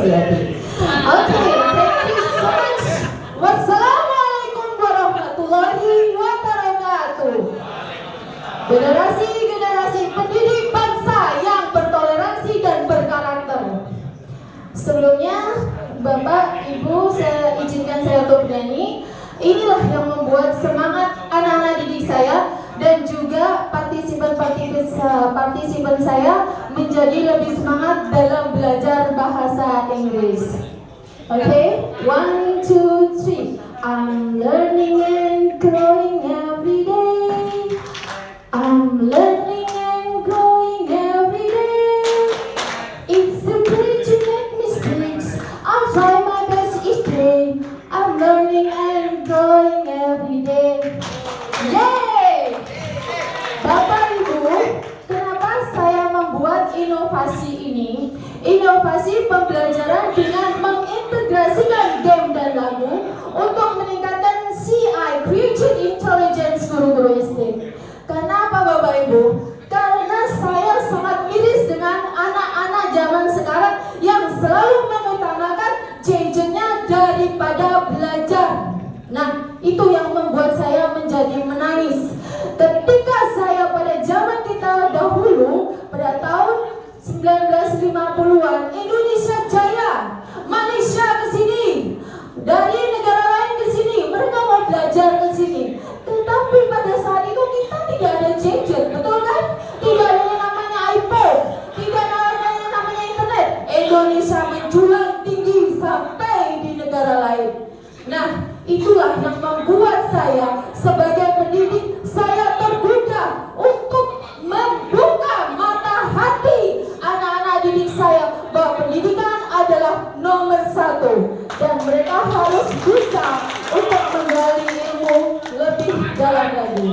terjadi. Oke, thank you so much. Wassalamualaikum warahmatullahi wabarakatuh. Generasi pendidik bangsa yang bertoleransi dan berkarakter. Sebelumnya, Bapak, Ibu, saya izinkan saya untuk bernyanyi. Inilah yang membuat semangat anak-anak didik saya dan juga partisipan saya menjadi lebih semangat dalam belajar bahasa Inggris. Okay, 1, 2, 3. I'm learning and growing every day. I'm learning and growing every day. It's okay to make mistakes. I'll try my best each day. I'm learning and growing every day. Yay! Bapak Ibu, kenapa saya membuat inovasi ini? Inovasi pembelajaran dengan mengintegrasikan game dan lagu untuk meningkatkan CI, Creative Intelligence guru-guru SD. Kenapa Bapak Ibu? Karena saya sangat miris dengan anak-anak zaman sekarang yang selalu mengutamakan gadgetnya daripada belajar. Nah, itu yang membuat saya menjadi menangis. Ketika saya pada zaman kita dahulu, pada tahun 1950-an, Indonesia jaya, Malaysia ke sini, dari negara lain ke sini, mereka mau belajar ke sini. Tetapi pada saat itu kita tidak ada gadget, betul kan? Tidak ada yang namanya iPhone, tidak ada yang namanya internet. Indonesia menjulang tinggi sampai di negara lain. Nah, itulah yang membuat saya sebagai pendidik, saya tergugah untuk membuka mata hati anak-anak didik saya bahwa pendidikan adalah nomor 1 dan mereka harus bisa untuk menggali ilmu lebih dalam lagi.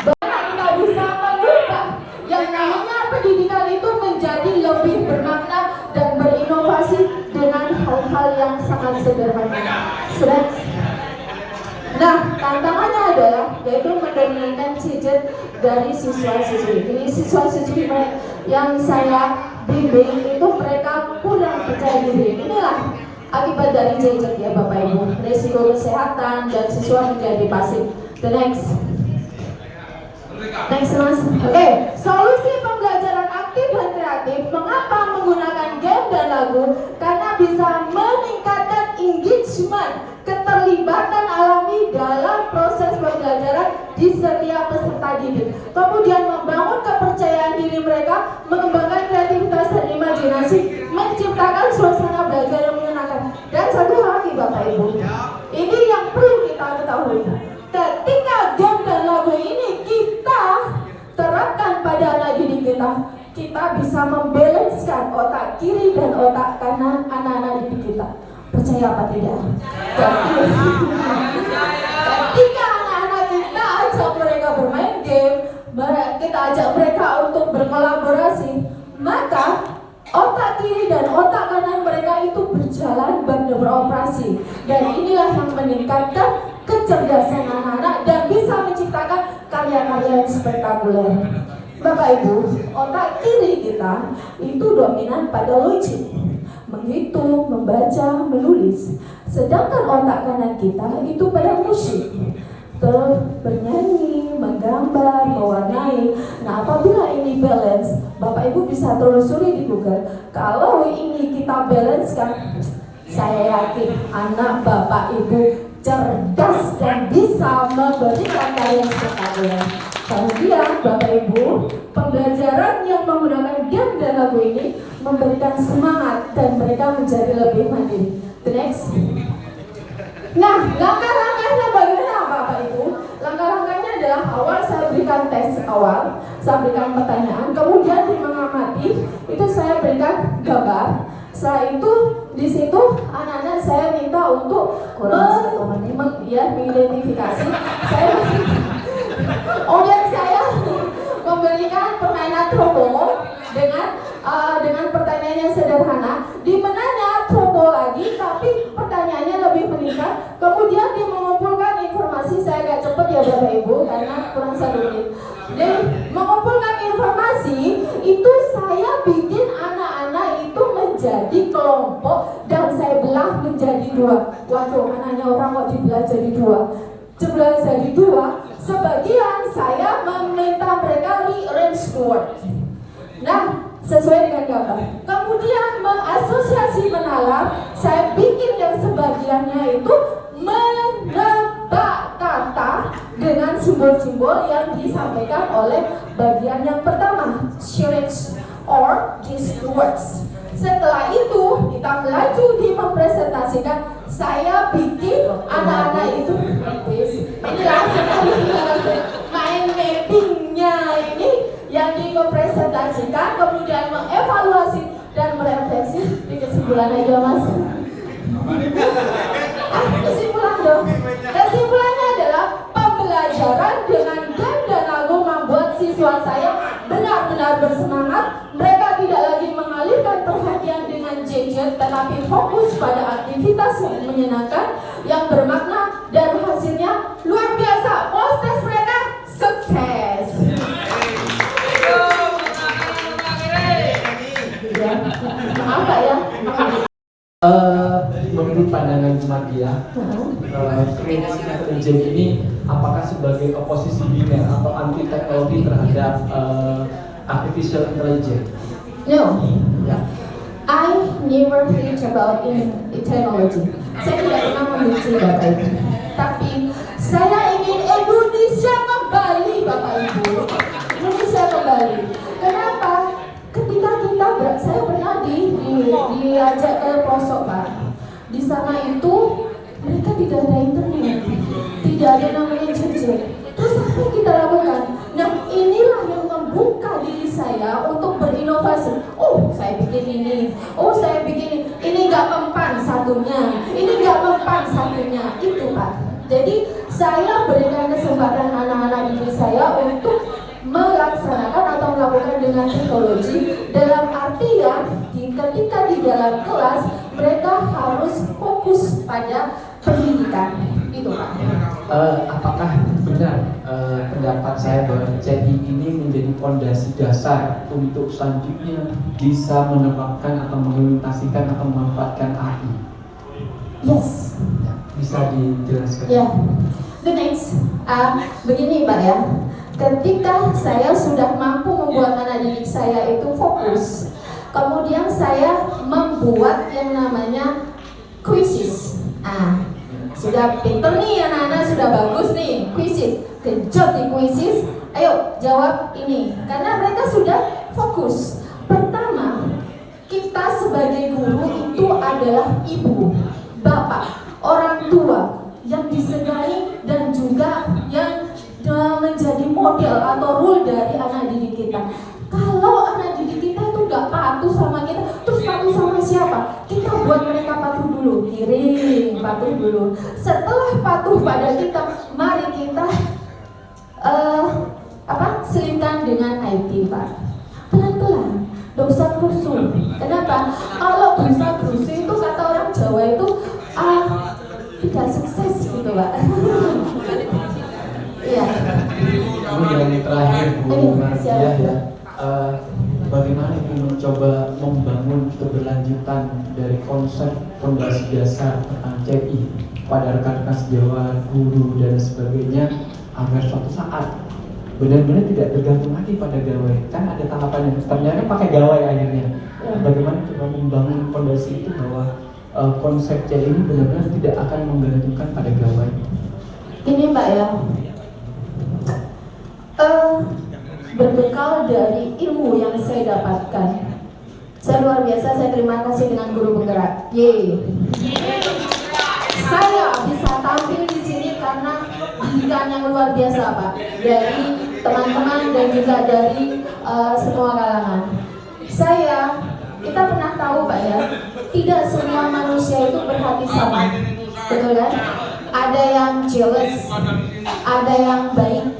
Bahkan kita bisa mengubah yang namanya pendidikan itu menjadi lebih bermakna dan berinovasi dengan hal-hal yang sangat sederhana. Nah, tantangannya adalah yaitu mendominankan gadget dari siswa-siswi. Ini siswa-siswi yang saya bimbing itu mereka kurang percaya diri. Inilah akibat dari gadget ya Bapak Ibu. Risiko kesehatan dan siswa menjadi pasif. The next Mas. Oke, solusi pembelajaran aktif dan kreatif. Mengapa menggunakan game dan lagu? Karena bisa meningkatkan engagement, keterlibatan alami dalam proses pembelajaran di setiap peserta didik. Kemudian membangun kepercayaan diri mereka, mengembangkan kreativitas dan imajinasi, menciptakan suasana belajar yang menyenangkan. Dan satu hal lagi Bapak Ibu, ini yang perlu kita ketahui. Ketika game dan lagu ini kita terapkan pada anak didik kita bisa membalanskan otak kiri dan otak kanan anak-anak didik kita. Percaya apa tidak? Ketika anak-anak kita ajak mereka bermain game, kita ajak mereka untuk berkolaborasi, maka otak kiri dan otak kanan mereka itu berjalan dan beroperasi. Dan inilah yang meningkatkan kecerdasan anak-anak dan bisa menciptakan karya-karya yang spektakuler. Bapak Ibu, otak kiri kita itu dominan pada logik, menghitung, membaca, menulis. Sedangkan otak kanan kita itu pada musik, bernyanyi, menggambar, mewarnai. Nah, apabila ini balance, Bapak Ibu bisa telusuri di Google. Kalau ini kita balancekan, saya yakin anak Bapak Ibu cerdas dan bisa memberikan karya spektakuler. Kemudian Bapak Ibu, pembelajaran yang menggunakan game dan lagu ini memberikan semangat dan mereka menjadi lebih mandiri. The next. Nah, langkah-langkahnya bagaimana Bapak Ibu? Langkah-langkahnya adalah awal saya berikan tes awal, saya berikan pertanyaan, kemudian mengamati, itu saya berikan gambar. Setelah itu di situ anak-anak saya minta untuk mengidentifikasi. Kemudian saya memberikan permainan trombon dengan pertanyaan yang sederhana, di mananya trombon lagi, tapi pertanyaannya lebih meningkat. Kemudian dia mengumpulkan informasi, saya agak cepat ya Bapak Ibu karena kurang 1 menit. Dan mengumpulkan informasi itu saya bikin anak-anak itu menjadi kelompok dan saya belah menjadi dua. Waduh, anaknya orang kok dibelah jadi dua. Dibelah jadi dua, sebagian saya meminta mereka rearrange word. Nah, sesuai dengan gambar. Kemudian mengasosiasi menalar, saya bikin yang sebagiannya itu menebak kata dengan simbol-simbol yang disampaikan oleh bagian yang pertama, shortage or these words. Setelah itu kita melaju di mempresentasikan. Saya bikin anak-anak itu ini langsung main mappingnya ini yang dipresentasikan, kemudian mengevaluasi dan merefleksi di kesimpulan aja mas. Kesimpulan dong. Kesimpulannya adalah pembelajaran dengan ganda lagu membuat siswa saya benar-benar bersemangat. Mereka tidak lagi mengalihkan perhatian dengan gadget, tetapi fokus pada aktivitas yang menyenangkan, yang bermakna, dan hasilnya luar biasa. Post test mereka sukses. Ya, apa ya? Menurut pandangan Madia, kreasi intelijen ini apakah sebagai oposisi biner atau anti teknologi terhadap artificial intelligence? No, I never think about technology. Saya tidak pernah membenci Bapak Ibu, tapi saya ingin Indonesia kembali, Bapak Ibu. Indonesia kembali. Kenapa? Ketika saya pernah diajak ke pelosok Pak. Di sana itu mereka tidak ada internet, tidak ada namanya gadget. Terus apa yang kita lakukan? Nah, inilah yang membuka diri saya untuk berinovasi. Oh, saya bikin ini. Oh, saya bikin ini nggak mempan satunya. Ini nggak mempan satunya. Itu Pak. Jadi saya berikan kesempatan anak-anak didik saya untuk melaksanakan atau melakukan dengan teknologi dalam artian ketika di dalam kelas mereka harus fokus pada pendidikan. Itu Pak. Apakah benar pendapat saya bahwa CI ini menjadi fondasi dasar untuk selanjutnya bisa menerapkan atau mengimplementasikan atau memanfaatkan AI? Yes. Bisa dijelaskan? Ya. The next, begini Pak ya. Ketika saya sudah mampu membuat anak didik saya itu fokus, kemudian saya membuat yang namanya quizzes. Sudah pinter nih anak-anak, sudah bagus nih quizzes, genjot di quizzes. Ayo jawab ini, karena mereka sudah fokus. Pertama, kita sebagai guru itu adalah ibu, bapak, orang tua yang disegani dan juga yang menjadi model atau role dari anak didik kita. Kalau anak didik kita itu nggak patuh sama kita, terus patuh sama siapa? Kita buat mereka patuh dulu, kirim patuh dulu. Setelah patuh pada kita, mari kita selipkan dengan IT Pak. Pelan-pelan, dosa krusu. Kenapa? Kalau dosa krusu itu kata orang Jawa itu tidak sukses gitu Pak. Iya. Kemudian yang terakhir Bu Mardiah ya, bagaimana Ibu mencoba membangun keberlanjutan dari konsep fondasi dasar tentang CI pada rekan-rekan sejawat, guru dan sebagainya agar suatu saat benar-benar tidak tergantung lagi pada gawai. Kan ada tahapannya, ternyata pakai gawai akhirnya. Bagaimana coba membangun fondasi itu bahwa konsep CI ini benar-benar tidak akan menggantungkan pada gawai. Ini Mbak ya, berbekal dari ilmu yang saya dapatkan, saya luar biasa, saya terima kasih dengan guru penggerak. Saya bisa tampil di sini karena didikan yang luar biasa Pak, dari teman-teman dan juga dari semua kalangan. Kita pernah tahu Pak ya, tidak semua manusia itu berhati sama, betul kan? Ada yang jealous, ada yang baik,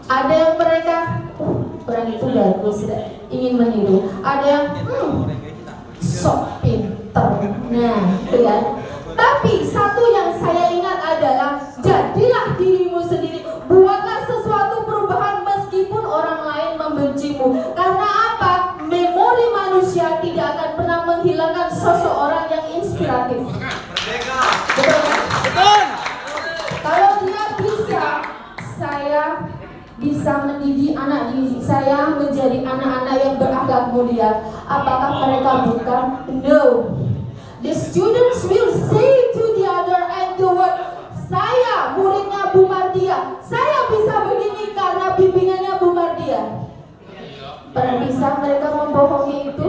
ada yang mereka orang itu bagus, ingin meniru. Ada yang sok pinter. Nah, itu kan. Tapi satu yang saya ingat adalah jadilah dirimu sendiri. Buatlah sesuatu perubahan meskipun orang lain membencimu. Karena apa? Memori manusia tidak akan pernah menghilangkan sosok orang yang inspiratif. Betul kan? Kalau dia bisa, saya bisa mendidik anak didik saya menjadi anak-anak yang berakhlak mulia. Apakah mereka bukan? No. The students will say to the other and the world, saya muridnya Bu Mardia, saya bisa begini karena bimbingannya Bu Mardia. Pernah bisa mereka membohongi itu?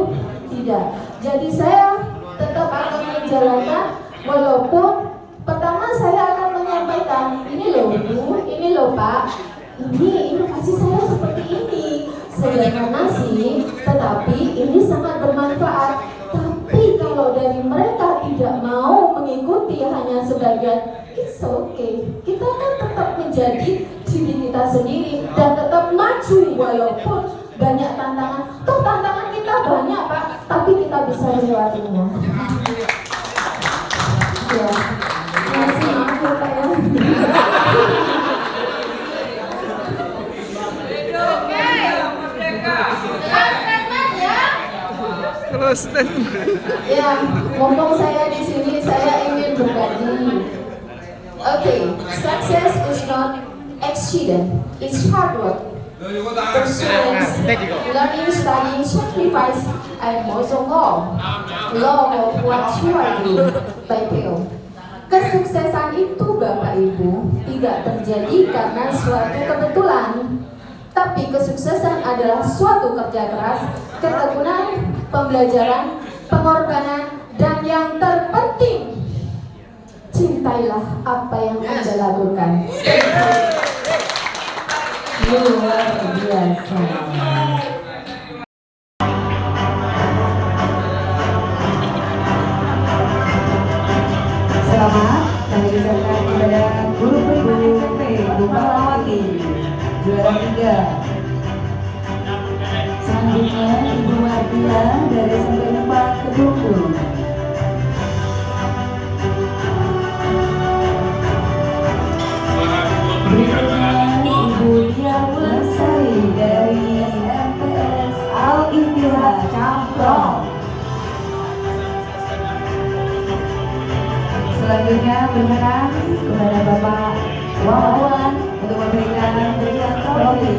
Tidak. Jadi saya tetap akan menjalankan, walaupun pertama saya akan menyampaikan, ini loh Bu, ini loh Pak, ini inovasi saya seperti ini, sederhana sih, tetapi ini sangat bermanfaat. Tapi kalau dari mereka tidak mau mengikuti, hanya sebagian, it's okay. Kita kan tetap menjadi diri kita sendiri dan tetap maju walaupun banyak tantangan. Toh tantangan kita banyak Pak, tapi kita bisa melewatinya. Ya, masih maaf ya Pak ya. Ya, ngomong saya di sini, saya ingin berbagi. Okay, success is not accident, it's hard work. Perseverance, learning, studying, sacrifice, and most of all, love of what you are doing by Theo. Kesuksesan itu Bapak Ibu tidak terjadi karena suatu kebetulan, tapi kesuksesan adalah suatu kerja keras, ketekunan, pembelajaran, pengorbanan, dan yang terpenting, cintailah apa yang Anda lakukan. Luar biasa. Selamat kami ucapkan kepada guru primat SMP Bu Fatmawati, juara 3. Selanjutnya Ibu Mardia dari SMP 4 Kedungkul. Berikutnya Ibu Dia Wulandari dari SMPS Al-Ittihad Camprong. Selanjutnya berkenan kepada Bapak Wawan untuk memberikan hadiah trofi.